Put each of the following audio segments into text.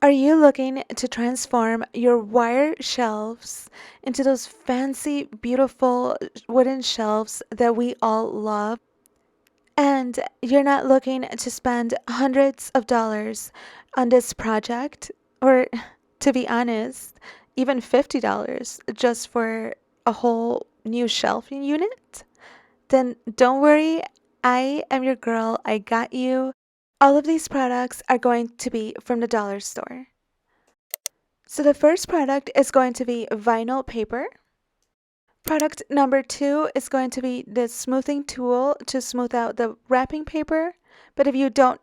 Are you looking to transform your wire shelves into those fancy, beautiful wooden shelves that we all love? And you're not looking to spend hundreds of dollars on this project, or to be honest, even $50 just for a whole new shelving unit? Then don't worry, I am your girl. I got you. All of these products are going to be from the dollar store. So the first product is going to be vinyl paper. Product number 2 is going to be the smoothing tool to smooth out the wrapping paper. But if you don't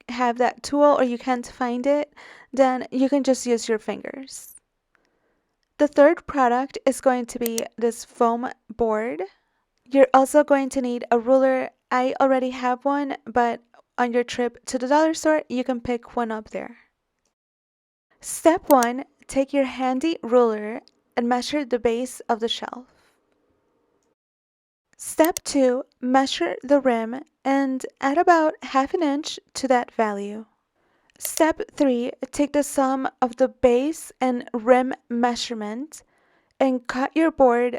have that tool or you can't find it, then you can just use your fingers. The third product is going to be this foam board. You're also going to need a ruler. I already have one, but on your trip to the dollar store, you can pick one up there. Step 1, take your handy ruler and measure the base of the shelf. Step 2, measure the rim and add about ½ inch to that value. Step 3, take the sum of the base and rim measurement and cut your board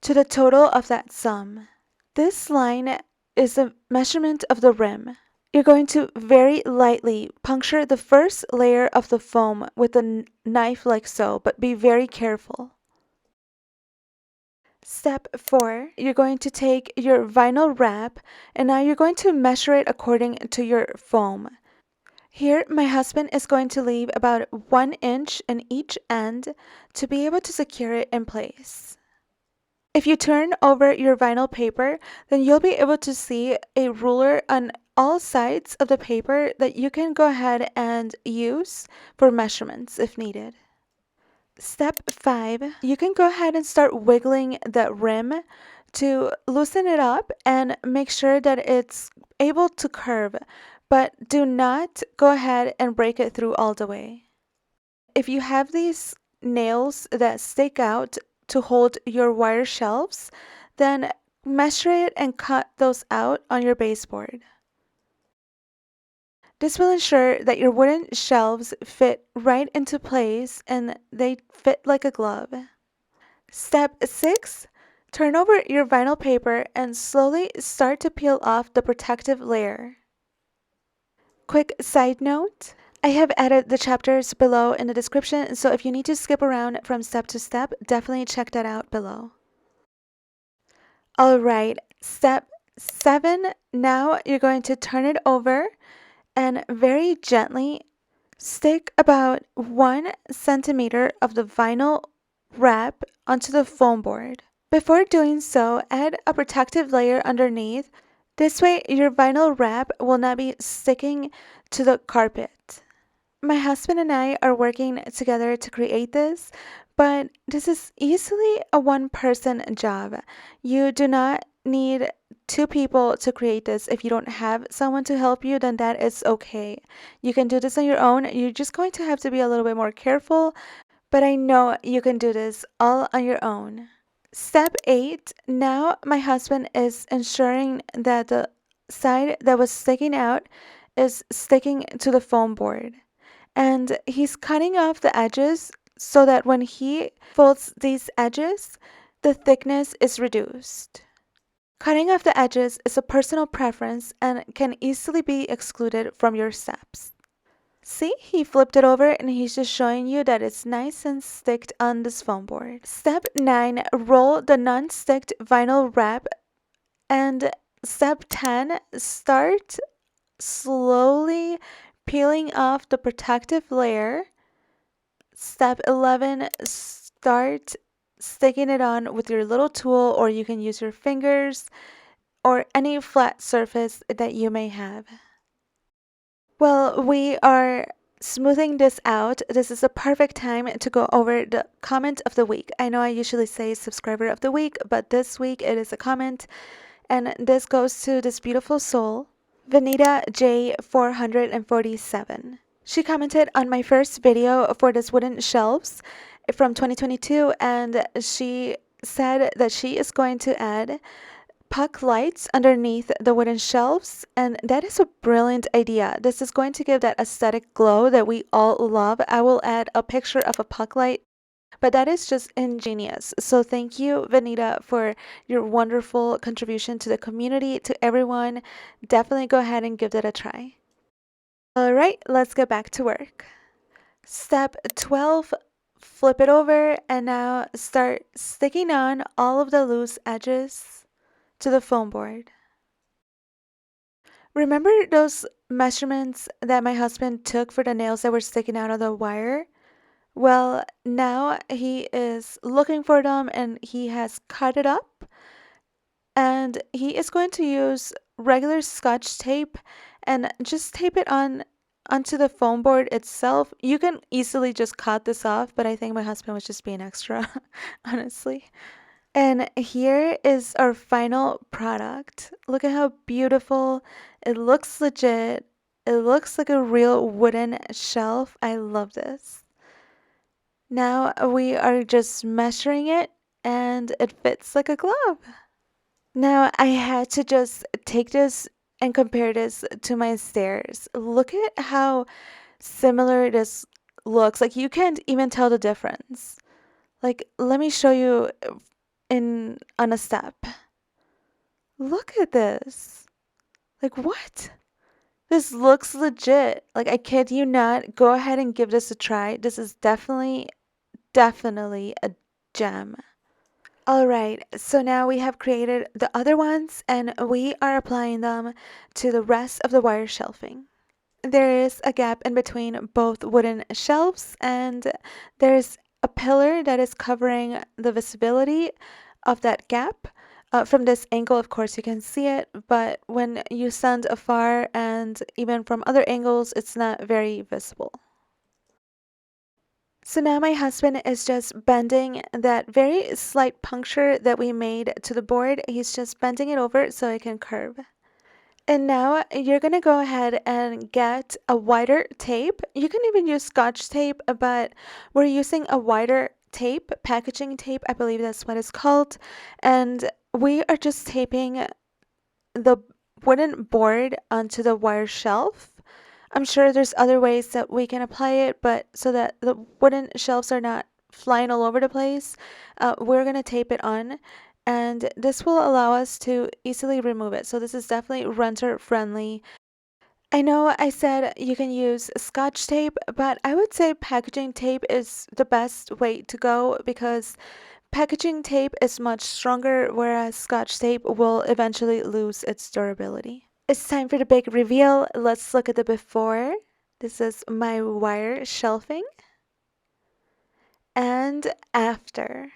to the total of that sum. This line is the measurement of the rim. You're going to very lightly puncture the first layer of the foam with a knife like so, but be very careful. Step 4, you're going to take your vinyl wrap and now you're going to measure it according to your foam. Here, my husband is going to leave about 1 inch in each end to be able to secure it in place. If you turn over your vinyl paper, then you'll be able to see a ruler on all sides of the paper that you can go ahead and use for measurements if needed. Step 5, you can go ahead and start wiggling the rim to loosen it up and make sure that it's able to curve, but do not go ahead and break it through all the way. If you have these nails that stick out to hold your wire shelves, then measure it and cut those out on your baseboard. This will ensure that your wooden shelves fit right into place and they fit like a glove. Step 6, turn over your vinyl paper and slowly start to peel off the protective layer. Quick side note, I have added the chapters below in the description, so if you need to skip around from step to step, definitely check that out below. Alright, step 7, now you're going to turn it over and very gently stick about 1 centimeter of the vinyl wrap onto the foam board. Before doing so, add a protective layer underneath. This way, your vinyl wrap will not be sticking to the carpet. My husband and I are working together to create this, but this is easily a one-person job. You do not need 2 people to create this. If you don't have someone to help you, then that is okay. You can do this on your own. You're just going to have to be a little bit more careful, but I know you can do this all on your own. Step 8, now my husband is ensuring that the side that was sticking out is sticking to the foam board. And he's cutting off the edges so that when he folds these edges, the thickness is reduced. Cutting off the edges is a personal preference and can easily be excluded from your steps. See, he flipped it over and he's just showing you that it's nice and sticked on this foam board. Step 9, roll the non-sticked vinyl wrap. And step 10, start slowly peeling off the protective layer. Step 11, start sticking it on with your little tool, or you can use your fingers or any flat surface that you may have. Well, we are smoothing this out. This is a perfect time to go over the comment of the week. I know I usually say subscriber of the week, but this week it is a comment, and this goes to this beautiful soul, Vanita J 447. She commented on my first video for this wooden shelves from 2022, and she said that she is going to add puck lights underneath the wooden shelves, and that is a brilliant idea. This is going to give that aesthetic glow that we all love. I will add a picture of a puck light, but that is just ingenious. So thank you, Vanita, for your wonderful contribution to the community, to everyone. Definitely go ahead and give that a try. All right, let's get back to work. Step 12, flip it over and now start sticking on all of the loose edges to the foam board. Remember those measurements that my husband took for the nails that were sticking out of the wire? Well, now he is looking for them and he has cut it up, and he is going to use regular Scotch tape and just tape it on onto the foam board itself. You can easily just cut this off, but I think my husband was just being extra, honestly. And here is our final product. Look at how beautiful. It looks legit. It looks like a real wooden shelf. I love this. Now we are just measuring it and it fits like a glove. Now I had to just take this and compare this to my stairs. Look at how similar this looks. Like you can't even tell the difference. Like let me show you in on a step. Look at this. Like what? This looks legit. Like I kid you not. Go ahead and give this a try. This is definitely a gem. All right, so now we have created the other ones and we are applying them to the rest of the wire shelving. There is a gap in between both wooden shelves and there's a pillar that is covering the visibility of that gap. From this angle, of course, you can see it, but when you stand afar and even from other angles, it's not very visible. So now my husband is just bending that very slight puncture that we made to the board. He's just bending it over so it can curve. And now you're going to go ahead and get a wider tape. You can even use Scotch tape, but we're using a wider tape, packaging tape, I believe that's what it's called. And we are just taping the wooden board onto the wire shelf. I'm sure there's other ways that we can apply it, but so that the wooden shelves are not flying all over the place, we're going to tape it on, and this will allow us to easily remove it. So this is definitely renter friendly. I know I said you can use Scotch tape, but I would say packaging tape is the best way to go because packaging tape is much stronger, whereas Scotch tape will eventually lose its durability. It's time for the big reveal. Let's look at the before. This is my wire shelving. And after.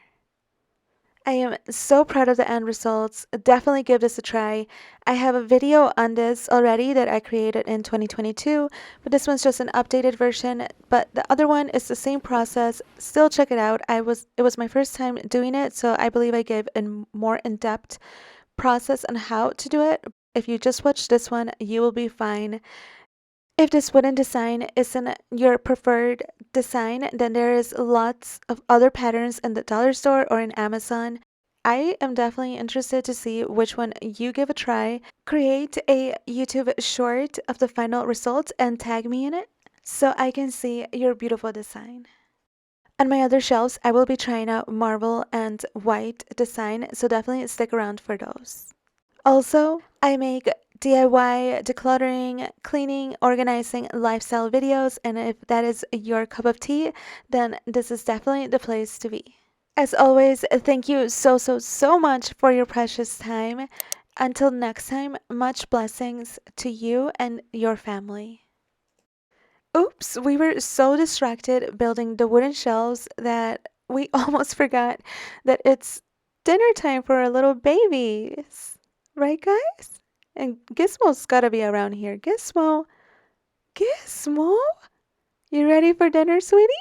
I am so proud of the end results. Definitely give this a try. I have a video on this already that I created in 2022, but this one's just an updated version. But the other one is the same process. Still check it out. It was my first time doing it, so I believe I gave a more in-depth process on how to do it. If you just watch this one, you will be fine. If this wooden design isn't your preferred design, then there is lots of other patterns in the dollar store or in Amazon. I am definitely interested to see which one you give a try. Create a YouTube short of the final results and tag me in it so I can see your beautiful design. On my other shelves, I will be trying out marble and white design, so definitely stick around for those. Also, I make DIY, decluttering, cleaning, organizing, lifestyle videos, and if that is your cup of tea, then this is definitely the place to be. As always, thank you so much for your precious time. Until next time, much blessings to you and your family. Oops, we were so distracted building the wooden shelves that we almost forgot that it's dinner time for our little babies. Right, guys? And Gizmo's gotta be around here. Gizmo, you ready for dinner, sweetie?